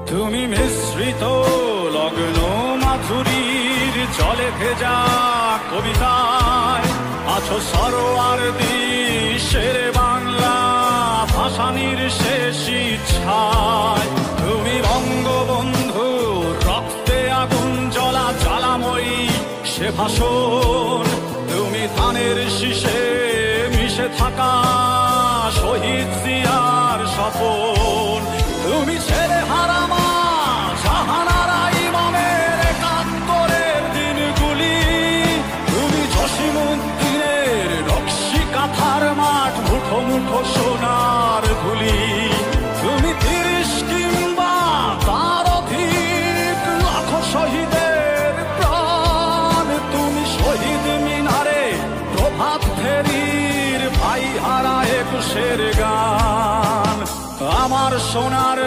তুমি মিশ্রিত লগ্ন মাধুরীর জলে ভেজা কবিতায় আছো সরোয়ার্দী শেরে বাংলা ভাসানির শেষ ইচ্ছায়। তুমি বঙ্গবন্ধু রক্তে আগুন জ্বলা জ্বালাময়ী সে ভাষণ। তুমি ধানের শীষে মিশে থাকা শহীদ জিয়ার স্বপন। তুমি ছেলে হারামা জাহানারা ইমামের একাত্তরের দিনগুলি। তুমি জসিমউদ্দিনের নকশি কাঁথার মাঠ মুঠো মুঠো সোনার ধুলি। তুমি ৩০ কিংবা তার অধিক লাখো শহীদের প্রাণ। তুমি শহীদ মিনারে প্রভাত ফেরির ভাই হারা ২১-এর গান। আমার সোনার